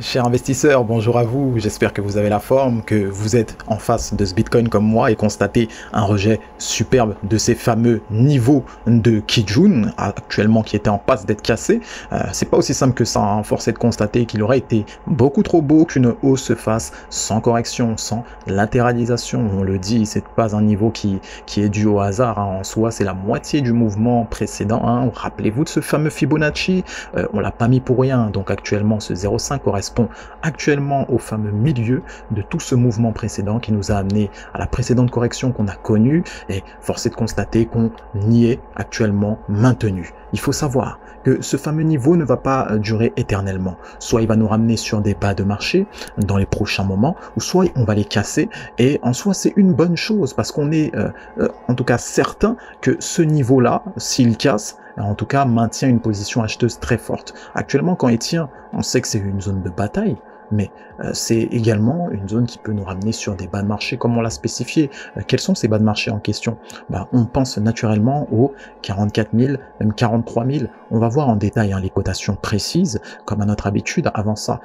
Chers investisseurs, bonjour à vous, j'espère que vous avez la forme, que vous êtes en face de ce Bitcoin comme moi et constatez un rejet superbe de ces fameux niveaux de Kijun, actuellement qui était en passe d'être cassé. C'est pas aussi simple que ça, hein. Force est de constater qu'il aurait été beaucoup trop beau qu'une hausse se fasse sans correction, sans latéralisation. On le dit, c'est pas un niveau qui est dû au hasard, hein. En soi, c'est la moitié du mouvement précédent, hein. Rappelez-vous de ce fameux Fibonacci, on l'a pas mis pour rien, donc actuellement ce 0,5 correspond actuellement au fameux milieu de tout ce mouvement précédent qui nous a amené à la précédente correction qu'on a connue, et force est de constater qu'on y est actuellement maintenu. Il faut savoir que ce fameux niveau ne va pas durer éternellement. Soit il va nous ramener sur des bas de marché dans les prochains moments, ou soit on va les casser, et en soi c'est une bonne chose parce qu'on est en tout cas certain que ce niveau-là, s'il casse, en tout cas maintient une position acheteuse très forte. Actuellement, quand il tient, on sait que c'est une zone de bataille, mais c'est également une zone qui peut nous ramener sur des bas de marché comme on l'a spécifié. Quels sont ces bas de marché en question? On pense naturellement aux 44 000, même 43 000. On va voir en détail, hein, les cotations précises, comme à notre habitude. Avant ça,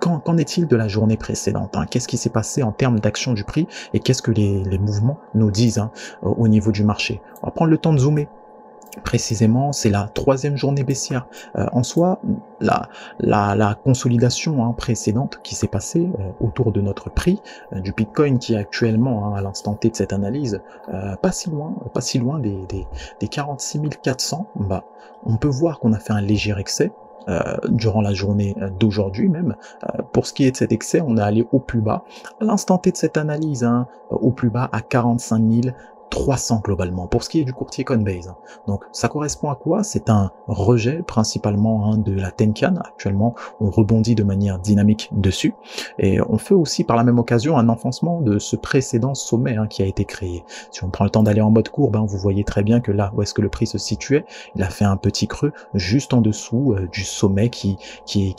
qu'en est-il de la journée précédente, hein? Qu'est-ce qui s'est passé en termes d'action du prix et qu'est-ce que les mouvements nous disent, hein, au niveau du marché? On va prendre le temps de zoomer. Précisément, c'est la troisième journée baissière. En soi, la consolidation, hein, précédente qui s'est passée autour de notre prix du Bitcoin qui est actuellement, hein, à l'instant T de cette analyse, pas si loin des 46 400, on peut voir qu'on a fait un léger excès durant la journée d'aujourd'hui même. Pour ce qui est de cet excès, on est allé au plus bas à l'instant T de cette analyse, hein, au plus bas à 45 300 globalement, pour ce qui est du courtier Coinbase. Donc ça correspond à quoi? C'est un rejet principalement, hein, de la Tenkan. Actuellement, on rebondit de manière dynamique dessus, et on fait aussi par la même occasion un enfoncement de ce précédent sommet, hein, qui a été créé. Si on prend le temps d'aller en mode courbe, hein, vous voyez très bien que là où est-ce que le prix se situait, il a fait un petit creux juste en dessous du sommet qui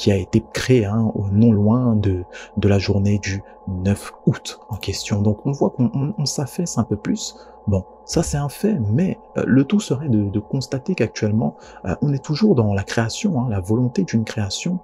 a été créé, hein, non loin de la journée du 9 août en question. Donc on voit qu'on s'affaisse un peu plus. Bon, ça c'est un fait, mais le tout serait de constater qu'actuellement, on est toujours dans la création, hein, la volonté d'une création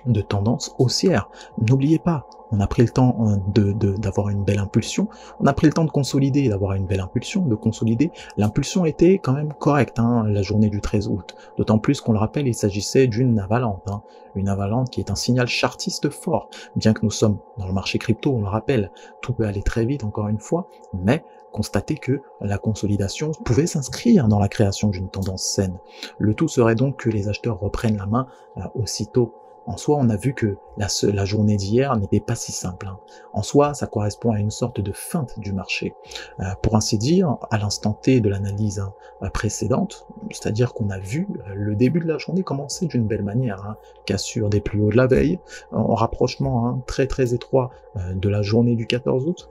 de tendance haussière. N'oubliez pas, on a pris le temps d'avoir une belle impulsion, on a pris le temps de consolider, d'avoir une belle impulsion, de consolider. L'impulsion était quand même correcte, hein, la journée du 13 août. D'autant plus qu'on le rappelle, il s'agissait d'une avalante, hein, une avalante qui est un signal chartiste fort. Bien que nous sommes dans le marché crypto, on le rappelle, tout peut aller très vite encore une fois, mais constater que la consolidation pouvait s'inscrire dans la création d'une tendance saine. Le tout serait donc que les acheteurs reprennent la main aussitôt. En soi, on a vu que la journée d'hier n'était pas si simple, hein. En soi, ça correspond à une sorte de feinte du marché. Pour ainsi dire, à l'instant T de l'analyse, hein, précédente, c'est-à-dire qu'on a vu le début de la journée commencer d'une belle manière, hein, cassure des plus hauts de la veille, en rapprochement, hein, très très étroit de la journée du 14 août,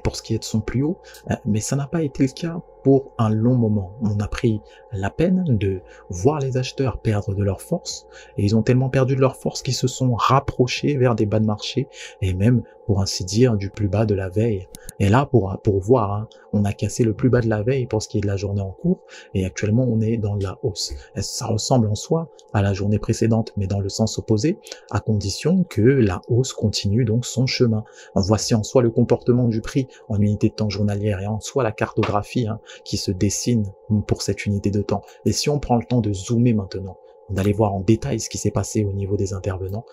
pour ce qui est de son plus haut, mais ça n'a pas été le cas pour un long moment. On a pris la peine de voir les acheteurs perdre de leur force, et ils ont tellement perdu de leur force qu'ils se sont rapprochés vers des bas de marché, et même, pour ainsi dire, du plus bas de la veille. Et là, pour voir, hein, on a cassé le plus bas de la veille pour ce qui est de la journée en cours, et actuellement on est dans la hausse. Ça ressemble en soi à la journée précédente, mais dans le sens opposé, à condition que la hausse continue donc son chemin. Voici en soi le comportement du prix en unité de temps journalière, et en soi la cartographie, hein, qui se dessine pour cette unité de temps. Et si on prend le temps de zoomer maintenant, d'aller voir en détail ce qui s'est passé au niveau des intervenants,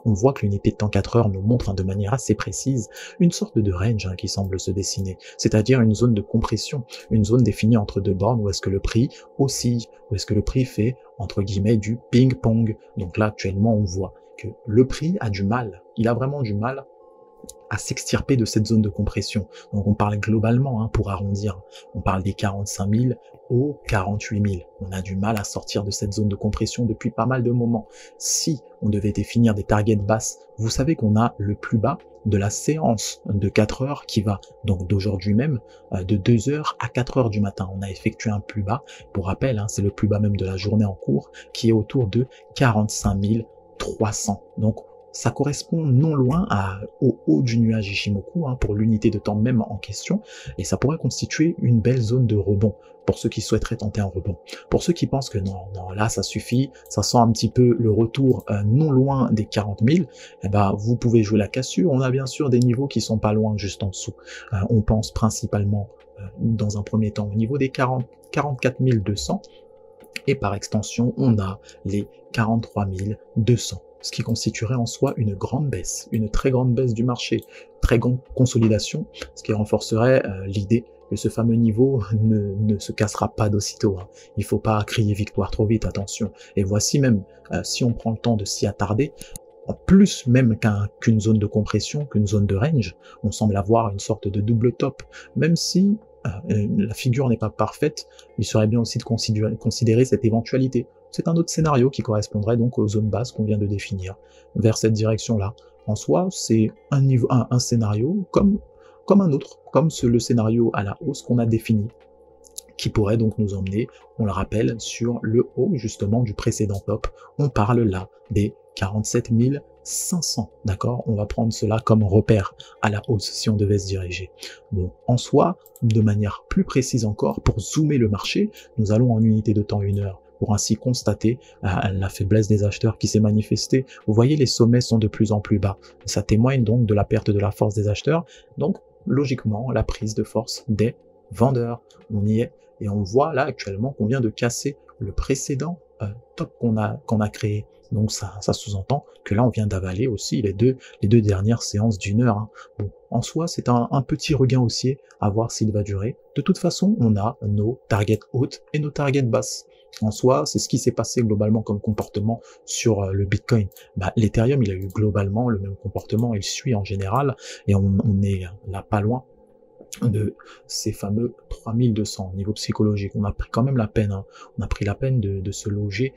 on voit que l'unité de temps 4 heures nous montre, hein, de manière assez précise une sorte de range, hein, qui semble se dessiner, c'est-à-dire une zone de compression, une zone définie entre deux bornes où est-ce que le prix oscille, où est-ce que le prix fait, entre guillemets, du ping-pong. Donc là, actuellement, on voit que le prix a du mal, il a vraiment du mal à s'extirper de cette zone de compression. Donc on parle globalement, hein, pour arrondir, on parle des 45 000 aux 48 000. On a du mal à sortir de cette zone de compression depuis pas mal de moments. Si on devait définir des targets basses, vous savez qu'on a le plus bas de la séance de 4 heures qui va donc d'aujourd'hui même, de 2 heures à 4 heures du matin. On a effectué un plus bas, pour rappel, hein, c'est le plus bas même de la journée en cours, qui est autour de 45 300. Donc ça correspond non loin au haut du nuage Ishimoku, hein, pour l'unité de temps même en question, et ça pourrait constituer une belle zone de rebond pour ceux qui souhaiteraient tenter un rebond. Pour ceux qui pensent que non, là ça suffit, ça sent un petit peu le retour non loin des 40 000, eh ben, vous pouvez jouer la cassure. On a bien sûr des niveaux qui sont pas loin, juste en dessous. On pense principalement, dans un premier temps, au niveau des 44 200, et par extension, on a les 43 200. Ce qui constituerait en soi une grande baisse, une très grande baisse du marché, très grande consolidation, ce qui renforcerait l'idée que ce fameux niveau ne se cassera pas d'aussitôt. Hein. Il ne faut pas crier victoire trop vite, attention. Et voici même, si on prend le temps de s'y attarder, en plus même qu'une zone de compression, qu'une zone de range, on semble avoir une sorte de double top, même si la figure n'est pas parfaite, il serait bien aussi de considérer cette éventualité. C'est un autre scénario qui correspondrait donc aux zones basses qu'on vient de définir, vers cette direction-là. En soi, c'est un scénario comme un autre, comme le scénario à la hausse qu'on a défini, qui pourrait donc nous emmener, on le rappelle, sur le haut justement du précédent top. On parle là des 47 500, d'accord? On va prendre cela comme repère à la hausse si on devait se diriger. Donc en soi, de manière plus précise encore, pour zoomer le marché, nous allons en unité de temps 1 heure, pour ainsi constater la faiblesse des acheteurs qui s'est manifestée. Vous voyez, les sommets sont de plus en plus bas. Ça témoigne donc de la perte de la force des acheteurs, donc logiquement la prise de force des vendeurs. On y est, et on voit là actuellement qu'on vient de casser le précédent top qu'on a créé. Donc ça sous-entend que là on vient d'avaler aussi les deux dernières séances d'1 heure. Hein. Bon, en soi c'est un petit regain haussier, à voir s'il va durer. De toute façon, on a nos targets hautes et nos targets basses. En soi, c'est ce qui s'est passé globalement comme comportement sur le Bitcoin. L'Ethereum, il a eu globalement le même comportement, il suit en général, et on est là pas loin de ces fameux 3200 niveau psychologique. On a pris quand même la peine, hein. On a pris la peine de se loger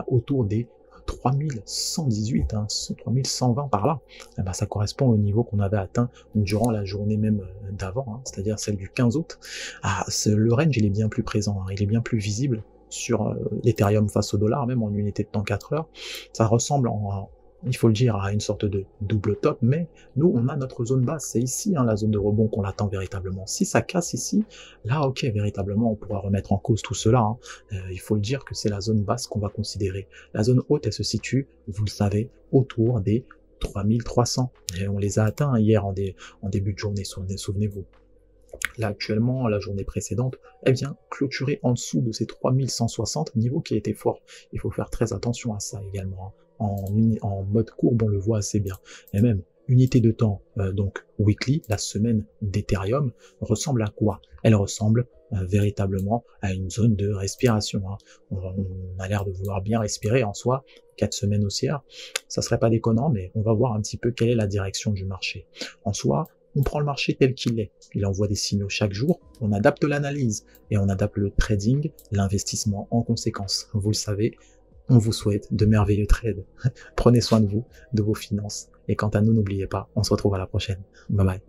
autour des 3118, hein, 3120 par là. Ça correspond au niveau qu'on avait atteint durant la journée même d'avant, hein, c'est-à-dire celle du 15 août. Le range, il est bien plus présent, hein, il est bien plus visible sur l'Ethereum face au dollar, même en unité de temps 4 heures. Ça ressemble il faut le dire, à une sorte de double top, mais nous, on a notre zone basse. C'est ici, hein, la zone de rebond qu'on attend véritablement. Si ça casse ici, là, ok, véritablement, on pourra remettre en cause tout cela. Hein. Il faut le dire que c'est la zone basse qu'on va considérer. La zone haute, elle se situe, vous le savez, autour des 3300. Et on les a atteints hier en début de journée, souvenez-vous. Là, actuellement, la journée précédente, elle vient clôturer en dessous de ces 3160, niveau qui a été fort. Il faut faire très attention à ça également. Hein. En mode courbe, on le voit assez bien. Et même, unité de temps, donc weekly, la semaine d'Ethereum, ressemble à quoi? Elle ressemble véritablement à une zone de respiration. Hein. On a l'air de vouloir bien respirer en soi, 4 semaines haussières. Ça serait pas déconnant, mais on va voir un petit peu quelle est la direction du marché. En soi, on prend le marché tel qu'il est. Il envoie des signaux chaque jour, on adapte l'analyse et on adapte le trading, l'investissement en conséquence. Vous le savez, on vous souhaite de merveilleux trades. Prenez soin de vous, de vos finances. Et quant à nous, n'oubliez pas, on se retrouve à la prochaine. Bye bye.